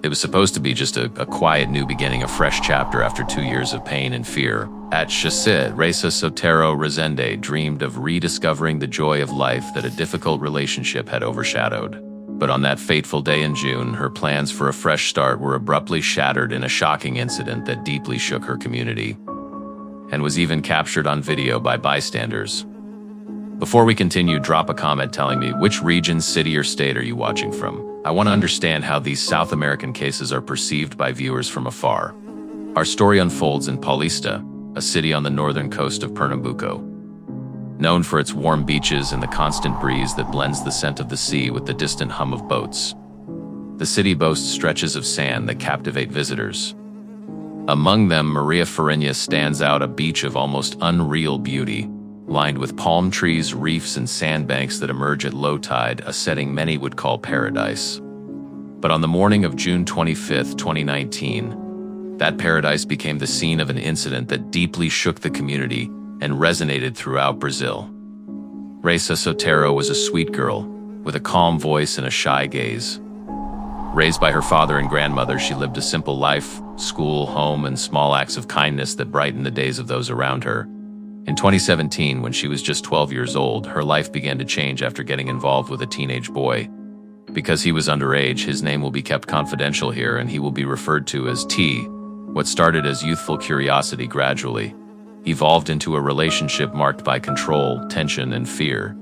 It was supposed to be just a quiet new beginning, a fresh chapter after 2 years of pain and fear. At Chassid, Reysa Sotero Rezende dreamed of rediscovering the joy of life that a difficult relationship had overshadowed. But on that fateful day in June, her plans for a fresh start were abruptly shattered in a shocking incident that deeply shook her community, and was even captured on video by bystanders. Before we continue, drop a comment telling me which region, city, or state are you watching from. I want to understand how these South American cases are perceived by viewers from afar. Our story unfolds in Paulista, a city on the northern coast of Pernambuco. Known for its warm beaches and the constant breeze that blends the scent of the sea with the distant hum of boats, the city boasts stretches of sand that captivate visitors. Among them, Maria Farinha stands out, a beach of almost unreal beauty, lined with palm trees, reefs, and sandbanks that emerge at low tide, a setting many would call paradise. But on the morning of June 25, 2019, that paradise became the scene of an incident that deeply shook the community and resonated throughout Brazil. Reysa Sotero was a sweet girl, with a calm voice and a shy gaze. Raised by her father and grandmother, she lived a simple life: school, home, and small acts of kindness that brightened the days of those around her. In 2017, when she was just 12 years old, her life began to change after getting involved with a teenage boy. Because he was underage, his name will be kept confidential here, and he will be referred to as T. What started as youthful curiosity gradually evolved into a relationship marked by control, tension, and fear.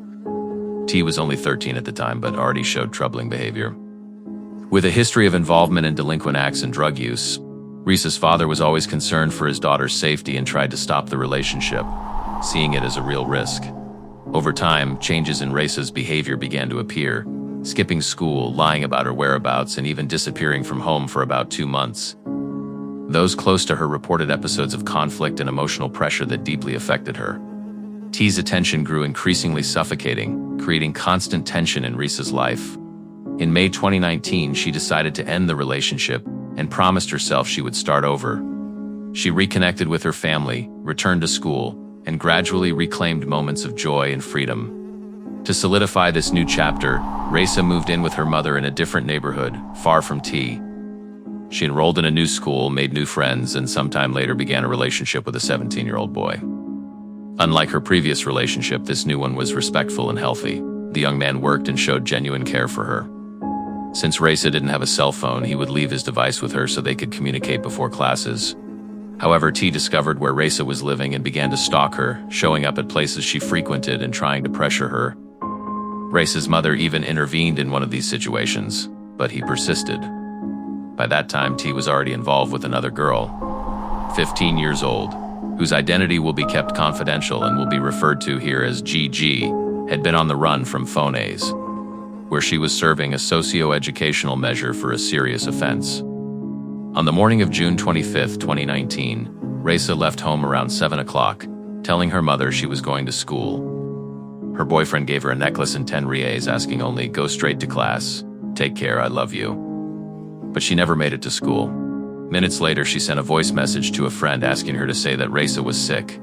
T was only 13 at the time, but already showed troubling behavior. With a history of involvement in delinquent acts and drug use, Reysa's father was always concerned for his daughter's safety and tried to stop the relationship, seeing it as a real risk. Over time, changes in Reysa's behavior began to appear, skipping school, lying about her whereabouts, and even disappearing from home for about 2 months. Those close to her reported episodes of conflict and emotional pressure that deeply affected her. T's attention grew increasingly suffocating, creating constant tension in Reysa's life. In May 2019, she decided to end the relationship and promised herself she would start over. She reconnected with her family, returned to school, and gradually reclaimed moments of joy and freedom. To solidify this new chapter, Reysa moved in with her mother in a different neighborhood, far from T. She enrolled in a new school, made new friends, and sometime later began a relationship with a 17-year-old boy. Unlike her previous relationship, this new one was respectful and healthy. The young man worked and showed genuine care for her. Since Reysa didn't have a cell phone, he would leave his device with her so they could communicate before classes. However, T discovered where Reysa was living and began to stalk her, showing up at places she frequented and trying to pressure her. Reysa's mother even intervened in one of these situations, but he persisted. By that time, T was already involved with another girl, 15 years old, whose identity will be kept confidential and will be referred to here as GG, had been on the run from Fones, where she was serving a socio-educational measure for a serious offense. On the morning of June 25, 2019, Reysa left home around 7 o'clock, telling her mother she was going to school. Her boyfriend gave her a necklace and 10 reais, asking only, "Go straight to class. Take care, I love you." But she never made it to school. Minutes later, she sent a voice message to a friend asking her to say that Reysa was sick.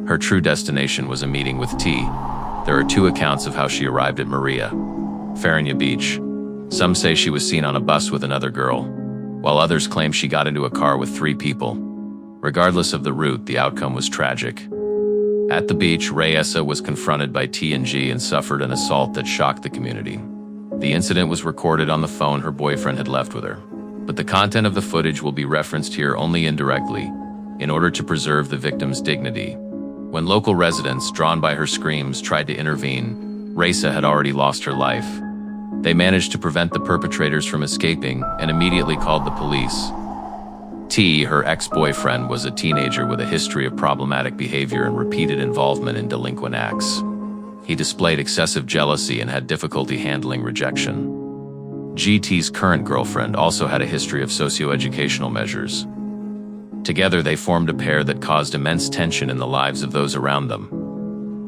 Her true destination was a meeting with T. There are 2 accounts of how she arrived at Maria Farinha Beach. Some say she was seen on a bus with another girl, while others claim she got into a car with 3 people. Regardless of the route, the outcome was tragic. At the beach, Reysa was confronted by T and G and suffered an assault that shocked the community. The incident was recorded on the phone her boyfriend had left with her, but the content of the footage will be referenced here only indirectly, in order to preserve the victim's dignity. When local residents, drawn by her screams, tried to intervene, Reysa had already lost her life. They managed to prevent the perpetrators from escaping and immediately called the police. T, her ex-boyfriend, was a teenager with a history of problematic behavior and repeated involvement in delinquent acts. He displayed excessive jealousy and had difficulty handling rejection. GT's current girlfriend also had a history of socio-educational measures. Together, they formed a pair that caused immense tension in the lives of those around them.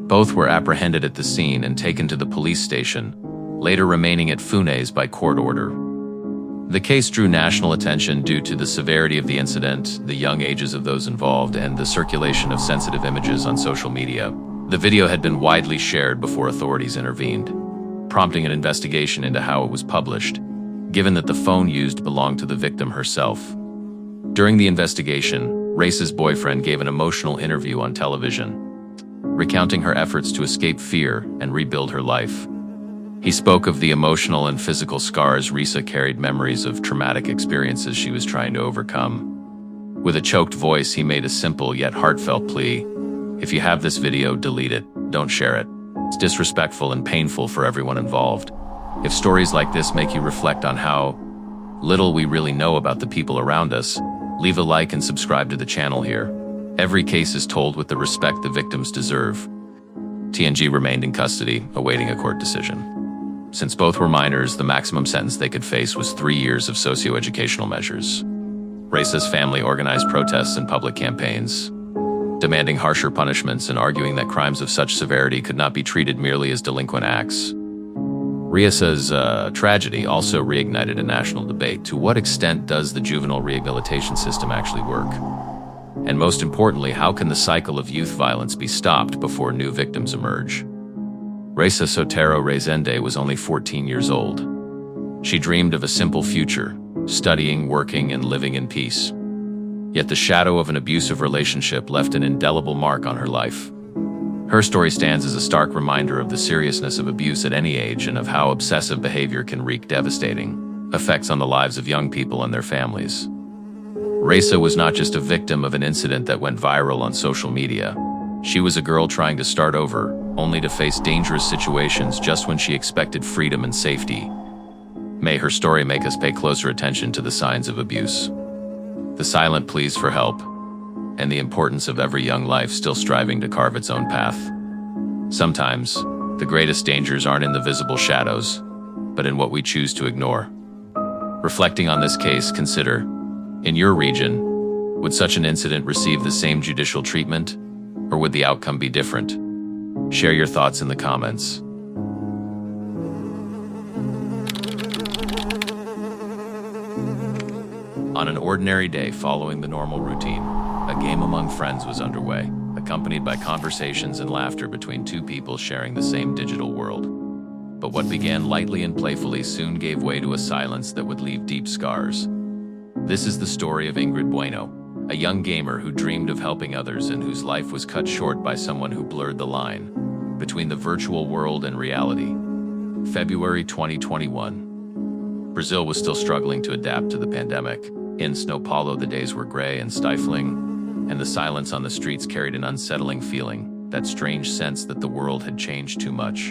Both were apprehended at the scene and taken to the police station, later remaining at Funes by court order. The case drew national attention due to the severity of the incident, the young ages of those involved, and the circulation of sensitive images on social media. The video had been widely shared before authorities intervened, prompting an investigation into how it was published. given that the phone used belonged to the victim herself. During the investigation, Race's boyfriend gave an emotional interview on television, recounting her efforts to escape fear and rebuild her life. He spoke of the emotional and physical scars Risa carried, memories of traumatic experiences she was trying to overcome. With a choked voice, he made a simple yet heartfelt plea: "If you have this video, delete it. Don't share it. It's disrespectful and painful for everyone involved." If stories like this make you reflect on how little we really know about the people around us, leave a like and subscribe to the channel here. Every case is told with the respect the victims deserve. TNG remained in custody, awaiting a court decision. Since both were minors, the maximum sentence they could face was 3 years of socio-educational measures. Race's family organized protests and public campaigns, demanding harsher punishments and arguing that crimes of such severity could not be treated merely as delinquent acts. Risa's tragedy also reignited a national debate. To what extent does the juvenile rehabilitation system actually work? And most importantly, how can the cycle of youth violence be stopped before new victims emerge? Raysa Sotero Rezende was only 14 years old. She dreamed of a simple future, studying, working, and living in peace. Yet the shadow of an abusive relationship left an indelible mark on her life. Her story stands as a stark reminder of the seriousness of abuse at any age and of how obsessive behavior can wreak devastating effects on the lives of young people and their families. Raysa was not just a victim of an incident that went viral on social media. She was a girl trying to start over, only to face dangerous situations just when she expected freedom and safety. May her story make us pay closer attention to the signs of abuse, the silent pleas for help, and the importance of every young life still striving to carve its own path. Sometimes, the greatest dangers aren't in the visible shadows, but in what we choose to ignore. Reflecting on this case, consider, in your region, would such an incident receive the same judicial treatment, or would the outcome be different? Share your thoughts in the comments. On an ordinary day following the normal routine, a game among friends was underway, accompanied by conversations and laughter between two people sharing the same digital world. But what began lightly and playfully soon gave way to a silence that would leave deep scars. This is the story of Ingrid Bueno, a young gamer who dreamed of helping others and whose life was cut short by someone who blurred the line between the virtual world and reality. February 2021. Brazil was still struggling to adapt to the pandemic. In São Paulo, the days were gray and stifling, and the silence on the streets carried an unsettling feeling, that strange sense that the world had changed too much.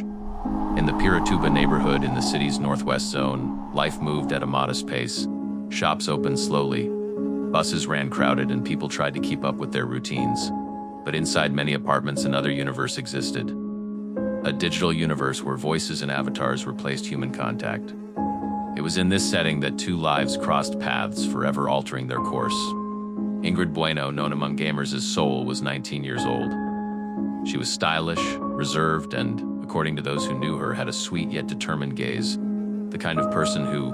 In the Pirituba neighborhood in the city's northwest zone, life moved at a modest pace. Shops opened slowly, buses ran crowded, and people tried to keep up with their routines. But inside many apartments, another universe existed. A digital universe where voices and avatars replaced human contact. It was in this setting that two lives crossed paths, forever altering their course. Ingrid Bueno, known among gamers as Soul, was 19 years old. She was stylish, reserved, and, according to those who knew her, had a sweet yet determined gaze, the kind of person who,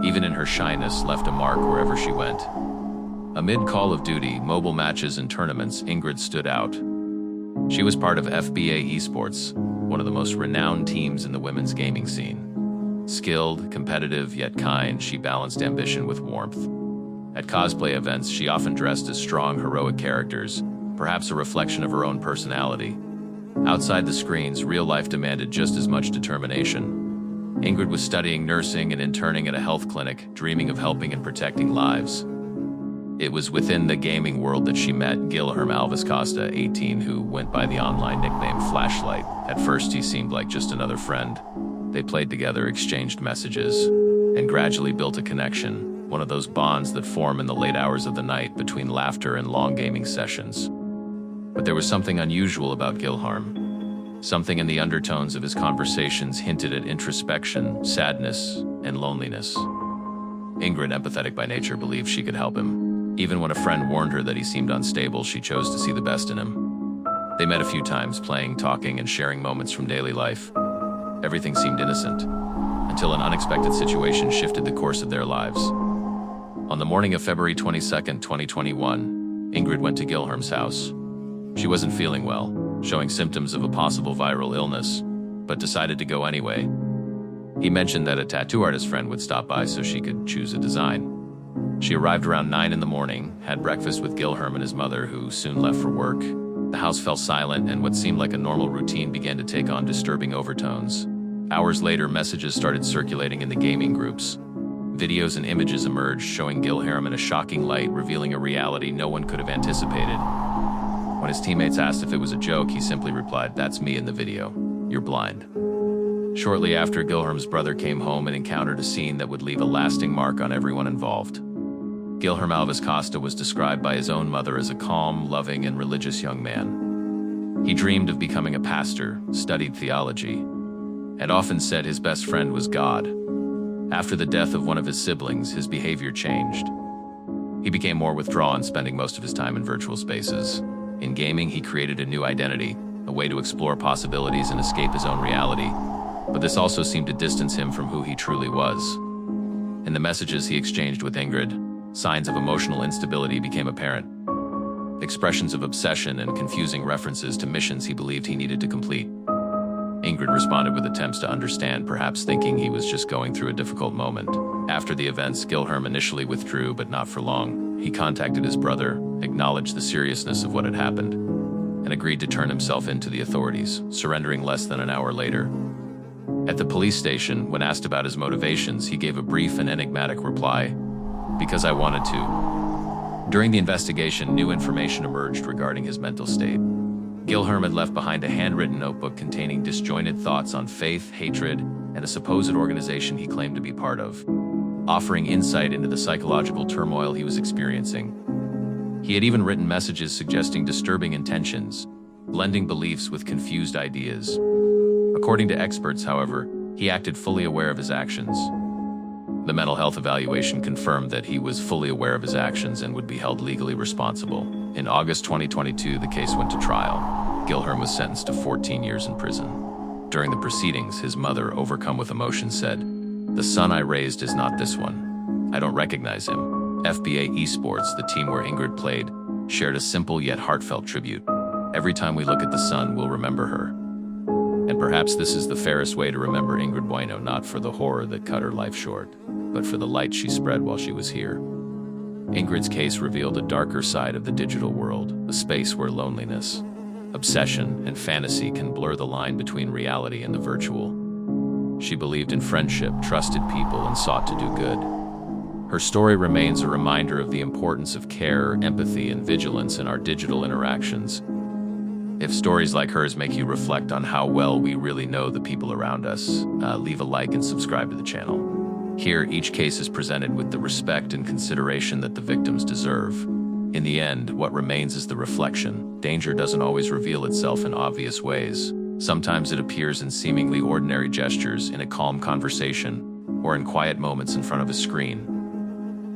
even in her shyness, left a mark wherever she went. Amid Call of Duty, mobile matches, and tournaments, Ingrid stood out. She was part of FBA Esports, one of the most renowned teams in the women's gaming scene. Skilled, competitive, yet kind, she balanced ambition with warmth. At cosplay events, she often dressed as strong, heroic characters, perhaps a reflection of her own personality. Outside the screens, real life demanded just as much determination. Ingrid was studying nursing and interning at a health clinic, dreaming of helping and protecting lives. It was within the gaming world that she met Guilherme Alves Costa, 18, who went by the online nickname Flashlight. At first, he seemed like just another friend. They played together, exchanged messages, and gradually built a connection, one of those bonds that form in the late hours of the night between laughter and long gaming sessions. But there was something unusual about Guilherme. Something in the undertones of his conversations hinted at introspection, sadness, and loneliness. Ingrid, empathetic by nature, believed she could help him. Even when a friend warned her that he seemed unstable, she chose to see the best in him. They met a few times, playing, talking, and sharing moments from daily life. Everything seemed innocent, until an unexpected situation shifted the course of their lives. On the morning of February 22nd, 2021, Ingrid went to Guilherme's house. She wasn't feeling well, showing symptoms of a possible viral illness, but decided to go anyway. He mentioned that a tattoo artist friend would stop by so she could choose a design. She arrived around 9 in the morning, had breakfast with Gilherm and his mother, who soon left for work. The house fell silent, and what seemed like a normal routine began to take on disturbing overtones. Hours later, messages started circulating in the gaming groups. Videos and images emerged showing Gilherm in a shocking light, revealing a reality no one could have anticipated. When his teammates asked if it was a joke, he simply replied, "That's me in the video. You're blind." Shortly after, Gilherm's brother came home and encountered a scene that would leave a lasting mark on everyone involved. Gilherm Alves Costa was described by his own mother as a calm, loving, and religious young man. He dreamed of becoming a pastor, studied theology, and often said his best friend was God. After the death of one of his siblings, his behavior changed. He became more withdrawn, spending most of his time in virtual spaces. In gaming, he created a new identity, a way to explore possibilities and escape his own reality. But this also seemed to distance him from who he truly was. In the messages he exchanged with Ingrid, signs of emotional instability became apparent. Expressions of obsession and confusing references to missions he believed he needed to complete. Ingrid responded with attempts to understand, perhaps thinking he was just going through a difficult moment. After the events, Gilherm initially withdrew, but not for long. He contacted his brother, acknowledged the seriousness of what had happened, and agreed to turn himself in to the authorities, surrendering less than an hour later. At the police station, when asked about his motivations, he gave a brief and enigmatic reply, "Because I wanted to." During the investigation, new information emerged regarding his mental state. Gilherm had left behind a handwritten notebook containing disjointed thoughts on faith, hatred, and a supposed organization he claimed to be part of, offering insight into the psychological turmoil he was experiencing. He had even written messages suggesting disturbing intentions, blending beliefs with confused ideas. According to experts, however, he acted fully aware of his actions. The mental health evaluation confirmed that he was fully aware of his actions and would be held legally responsible. In August 2022, the case went to trial. Gilherm was sentenced to 14 years in prison. During the proceedings, his mother, overcome with emotion, said, "The son I raised is not this one. I don't recognize him." FBA Esports, the team where Ingrid played, shared a simple yet heartfelt tribute. "Every time we look at the sun, we'll remember her. And perhaps this is the fairest way to remember Ingrid Bueno, not for the horror that cut her life short, but for the light she spread while she was here." Ingrid's case revealed a darker side of the digital world, a space where loneliness, obsession, and fantasy can blur the line between reality and the virtual. She believed in friendship, trusted people, and sought to do good. Her story remains a reminder of the importance of care, empathy, and vigilance in our digital interactions. If stories like hers make you reflect on how well we really know the people around us, leave a like and subscribe to the channel. Here, each case is presented with the respect and consideration that the victims deserve. In the end, what remains is the reflection. Danger doesn't always reveal itself in obvious ways. Sometimes it appears in seemingly ordinary gestures, in a calm conversation, or in quiet moments in front of a screen.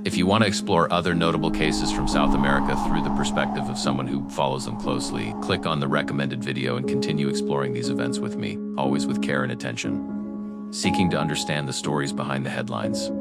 If you want to explore other notable cases from South America through the perspective of someone who follows them closely, click on the recommended video and continue exploring these events with me, always with care and attention, seeking to understand the stories behind the headlines.